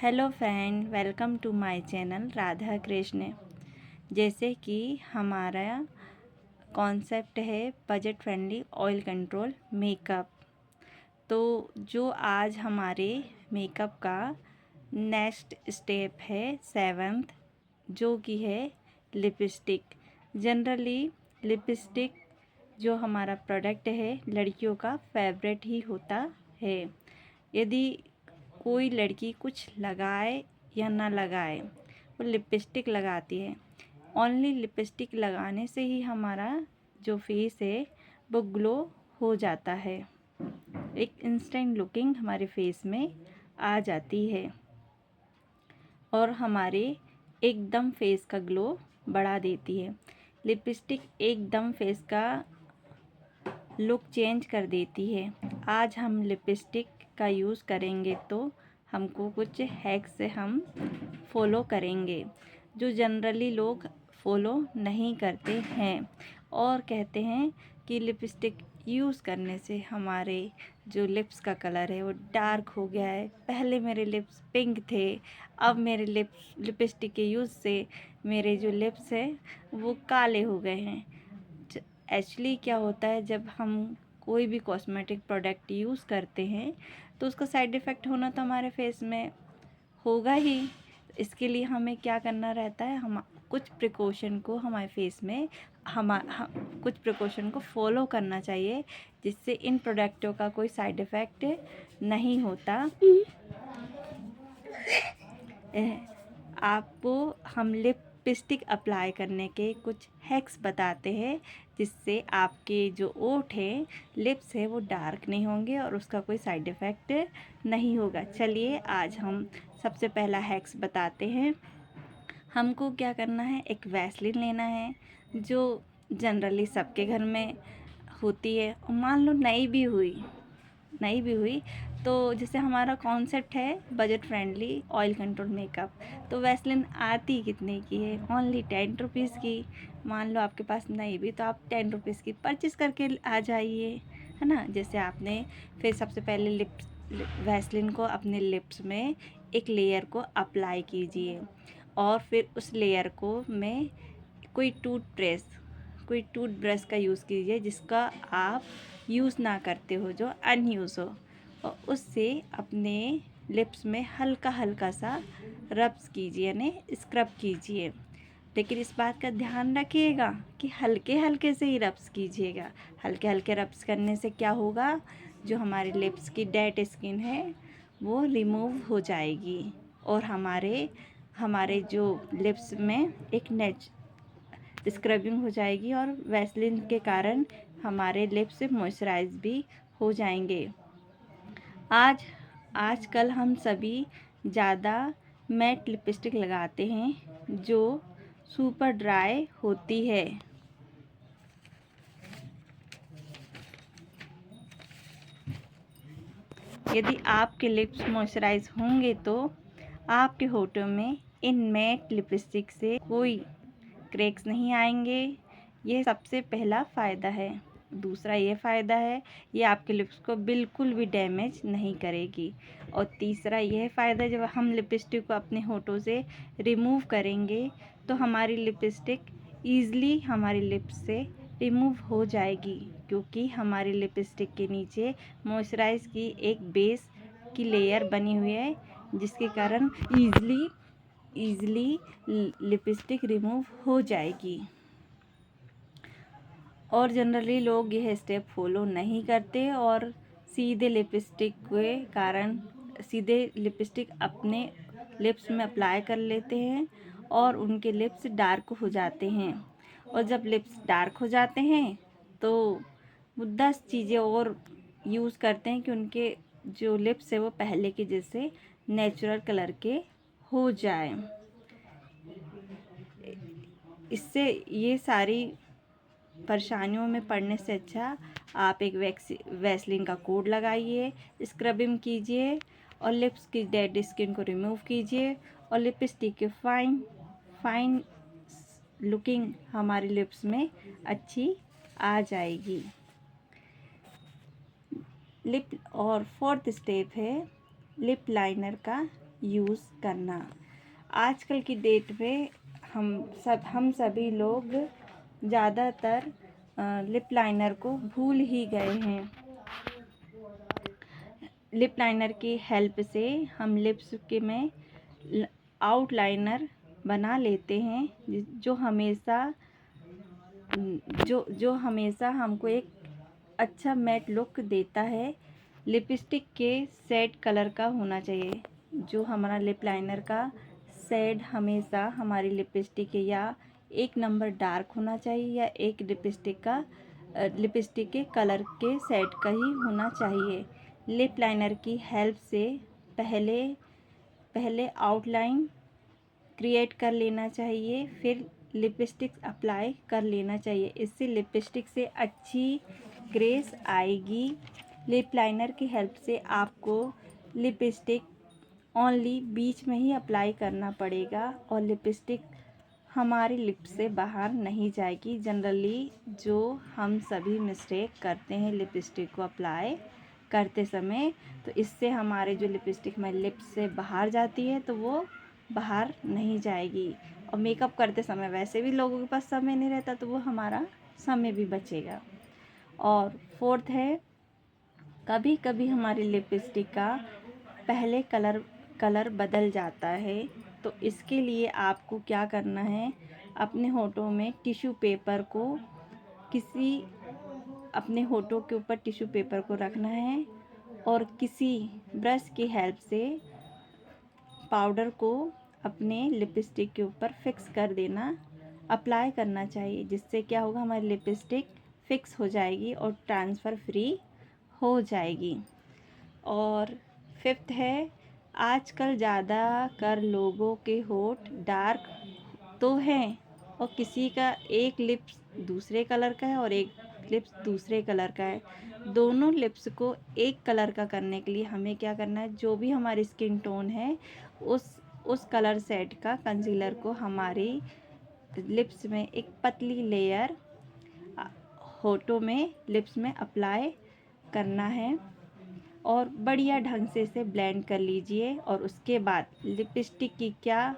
Hello friend, welcome to my channel Radha Krishna. जैसे कि हमारा कॉन्सेप्ट है budget friendly oil control makeup, तो जो आज हमारे मेकअप का नेक्स्ट स्टेप है 7th, जो कि है लिपस्टिक। जनरली लिपस्टिक जो हमारा प्रोडक्ट है लड़कियों का फेवरेट ही होता है। यदि कोई लड़की कुछ लगाए या ना लगाए, वो लिपस्टिक लगाती है। ओनली लिपस्टिक लगाने से ही हमारा जो फेस है वो ग्लो हो जाता है, एक इंस्टेंट लुकिंग हमारे फेस में आ जाती है और हमारे एकदम फेस का ग्लो बढ़ा देती है। लिपस्टिक एकदम फेस का लुक चेंज कर देती है। आज हम लिपस्टिक का यूज़ करेंगे तो हमको कुछ हैक्स से हम फॉलो करेंगे जो जनरली लोग फॉलो नहीं करते हैं और कहते हैं कि लिपस्टिक यूज़ करने से हमारे जो लिप्स का कलर है वो डार्क हो गया है। पहले मेरे लिप्स पिंक थे, अब मेरे लिपस्टिक के यूज़ से मेरे जो लिप्स हैं वो काले हो गए हैं। एक्चुअली क्या होता है, जब हम कोई भी कॉस्मेटिक प्रोडक्ट यूज़ करते हैं तो उसका साइड इफ़ेक्ट होना तो हमारे फेस में होगा ही। इसके लिए हमें क्या करना रहता है, हम कुछ प्रिकॉशन को हमारे फेस में कुछ प्रिकॉशन को फॉलो करना चाहिए, जिससे इन प्रोडक्टों का कोई साइड इफ़ेक्ट नहीं होता। आपको हम लिपस्टिक अप्लाई करने के कुछ हैक्स बताते हैं, जिससे आपके जो ओठ हैं, लिप्स है, वो डार्क नहीं होंगे और उसका कोई साइड इफ़ेक्ट नहीं होगा। चलिए आज हम सबसे पहला हैक्स बताते हैं। हमको क्या करना है, एक वैसलीन लेना है जो जनरली सबके घर में होती है, और मान लो नई भी हुई तो जैसे हमारा कॉन्सेप्ट है budget friendly oil control makeup, तो वैसलीन आती कितने की है, ओनली 10 रुपीज़ की। मान लो आपके पास नहीं भी तो आप 10 रुपीज़ की परचेज़ करके आ जाइए, है ना। जैसे आपने फिर सबसे पहले वैसलीन को अपने लिप्स में एक लेयर को अप्लाई कीजिए और फिर उस लेयर को में कोई टूथब्रश का यूज़ कीजिए जिसका आप यूज़ ना करते हो, जो अनयूज़ हो, और उससे अपने लिप्स में हल्का हल्का सा रब्स कीजिए, यानी स्क्रब कीजिए। लेकिन इस बात का ध्यान रखिएगा कि हल्के हल्के से ही रब्स कीजिएगा। हल्के हल्के रब्स करने से क्या होगा, जो हमारे लिप्स की डेड स्किन है वो रिमूव हो जाएगी और हमारे जो लिप्स में एक स्क्रबिंग हो जाएगी और वैसलीन के कारण हमारे लिप्स मॉइस्चराइज भी हो जाएंगे। आजकल हम सभी ज़्यादा मैट लिपस्टिक लगाते हैं जो सुपर ड्राई होती है। यदि आपके लिप्स मॉइस्चराइज होंगे तो आपके होठों में इन मैट लिपस्टिक से कोई क्रैक्स नहीं आएंगे। ये सबसे पहला फ़ायदा है। दूसरा ये फ़ायदा है, ये आपके लिप्स को बिल्कुल भी डैमेज नहीं करेगी। और तीसरा यह फ़ायदा, जब हम लिपस्टिक को अपने होठों से रिमूव करेंगे तो हमारी लिपस्टिक ईज़िली हमारी लिप्स से रिमूव हो जाएगी, क्योंकि हमारी लिपस्टिक के नीचे मॉइस्चराइज की एक बेस की लेयर बनी हुई है, जिसके कारण ईज़िली लिपस्टिक रिमूव हो जाएगी। और जनरली लोग यह स्टेप फॉलो नहीं करते और सीधे लिपस्टिक अपने लिप्स में अप्लाई कर लेते हैं और उनके लिप्स डार्क हो जाते हैं। और जब लिप्स डार्क हो जाते हैं तो वो 10 चीज़ें और यूज़ करते हैं कि उनके जो लिप्स है वो पहले के जैसे नेचुरल कलर के हो जाए। इससे ये सारी परेशानियों में पड़ने से अच्छा आप एक वैसलीन का कोड लगाइए, स्क्रबिंग कीजिए और लिप्स की डेड स्किन को रिमूव कीजिए और लिपस्टिक के फाइन लुकिंग हमारे लिप्स में अच्छी आ जाएगी। और 4th स्टेप है लिप लाइनर का यूज़ करना। आजकल की डेट में हम सभी लोग ज़्यादातर लिप लाइनर को भूल ही गए हैं। लिप लाइनर की हेल्प से हम लिप्स के में आउटलाइनर बना लेते हैं, जो हमेशा हमको एक अच्छा मैट लुक देता है। लिपस्टिक के शेड कलर का होना चाहिए। जो हमारा लिप लाइनर का शेड हमेशा हमारी लिपस्टिक के या एक नंबर डार्क होना चाहिए या एक लिपस्टिक के कलर के शेड का ही होना चाहिए। लिप लाइनर की हेल्प से पहले आउटलाइन क्रिएट कर लेना चाहिए, फिर लिपस्टिक अप्लाई कर लेना चाहिए। इससे लिपस्टिक से अच्छी ग्रेस आएगी। लिप लाइनर की हेल्प से आपको लिपस्टिक ओनली बीच में ही अप्लाई करना पड़ेगा और लिपस्टिक हमारी लिप से बाहर नहीं जाएगी। जनरली जो हम सभी मिस्टेक करते हैं लिपस्टिक को अप्लाई करते समय, तो इससे हमारे जो लिपस्टिक हमारी लिप्स से बाहर जाती है तो वो बाहर नहीं जाएगी। और मेकअप करते समय वैसे भी लोगों के पास समय नहीं रहता, तो वो हमारा समय भी बचेगा। और फोर्थ है, कभी कभी हमारी लिपस्टिक का पहले कलर बदल जाता है, तो इसके लिए आपको क्या करना है, अपने होठों में टिश्यू पेपर को अपने होठों के ऊपर टिश्यू पेपर को रखना है और किसी ब्रश की हेल्प से पाउडर को अपने लिपस्टिक के ऊपर फिक्स कर देना, अप्लाई करना चाहिए। जिससे क्या होगा, हमारी लिपस्टिक फिक्स हो जाएगी और ट्रांसफ़र फ्री हो जाएगी। और फिफ्थ है, आजकल ज़्यादातर लोगों के होठ डार्क तो हैं और किसी का एक लिप्स दूसरे कलर का है और एक लिप्स दूसरे कलर का है। दोनों लिप्स को एक कलर का करने के लिए हमें क्या करना है, जो भी हमारी स्किन टोन है उस कलर सेट का कंसीलर को हमारी लिप्स में एक पतली लेयर होठों में लिप्स में अप्लाई करना है और बढ़िया ढंग से इसे ब्लेंड कर लीजिए। और उसके बाद लिपस्टिक की क्या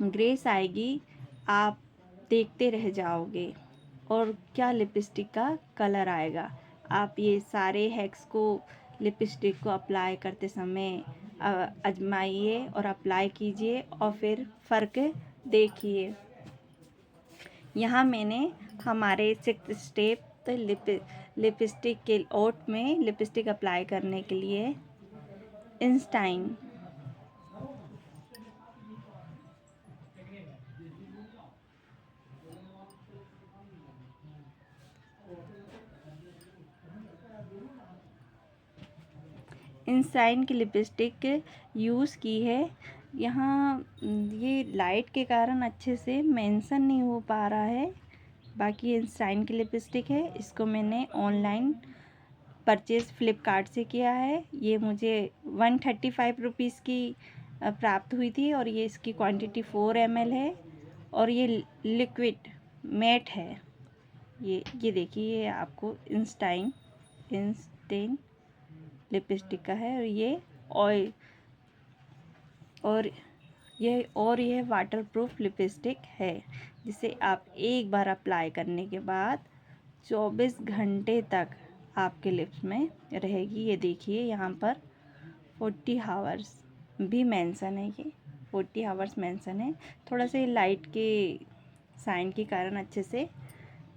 ग्रेस आएगी, आप देखते रह जाओगे और क्या लिपस्टिक का कलर आएगा। आप ये सारे हैक्स को लिपस्टिक को अप्लाई करते समय आजमाइए और अप्लाई कीजिए और फिर फ़र्क देखिए। यहाँ मैंने हमारे 6 स्टेप लिपस्टिक के ओठ में लिपस्टिक अप्लाई करने के लिए इंस्टाइन की लिपस्टिक यूज़ की है। यहाँ ये लाइट के कारण अच्छे से मेंशन नहीं हो पा रहा है, बाकी इंस्टाइन की लिपस्टिक है। इसको मैंने ऑनलाइन परचेज़ फ्लिपकार्ट से किया है। ये मुझे 135 रुपीज़ की प्राप्त हुई थी और ये इसकी क्वांटिटी 4 ml है और ये लिक्विड मैट है। ये देखिए, ये आपको इंस्टाइन लिपस्टिक का है और ये ऑयल और ये वाटरप्रूफ लिपस्टिक है, जिसे आप एक बार अप्लाई करने के बाद 24 घंटे तक आपके लिप्स में रहेगी। ये देखिए, यहाँ पर 40 आवर्स भी मेंशन है, ये 40 आवर्स मेंशन है। थोड़ा सा लाइट के साइन के कारण अच्छे से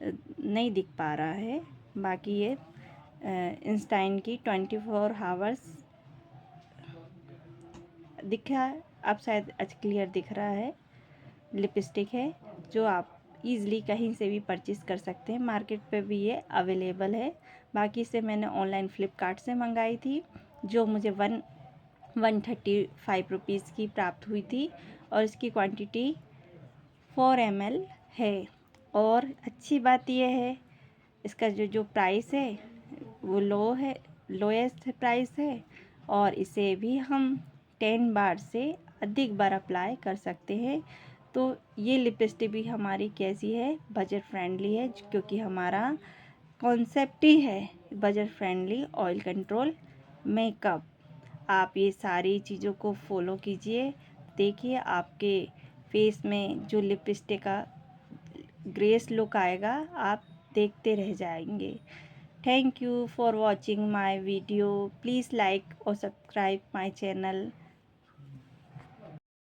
नहीं दिख पा रहा है। बाकी ये इंस्टाइन की 24 आवर्स दिखा, अब शायद अच्छा क्लियर दिख रहा है, लिपस्टिक है जो आप ईज़िली कहीं से भी परचेज़ कर सकते हैं। मार्केट पे भी ये अवेलेबल है। बाकी से मैंने ऑनलाइन फ्लिपकार्ट से मंगाई थी, जो मुझे 135 रुपीज़ की प्राप्त हुई थी और इसकी क्वांटिटी 4 ml है। और अच्छी बात यह है, इसका जो प्राइस है वो लोएस्ट प्राइस है और इसे भी हम 10 बार से अधिक बार अप्लाई कर सकते हैं। तो ये लिपस्टिक भी हमारी कैसी है, बजट फ्रेंडली है, क्योंकि हमारा कॉन्सेप्ट ही है budget friendly oil control makeup. आप ये सारी चीज़ों को फॉलो कीजिए। देखिए आपके फेस में जो लिपस्टिक का ग्रेस लुक आएगा, आप देखते रह जाएंगे। Thank you for watching my video. Please like और सब्सक्राइब माई चैनल।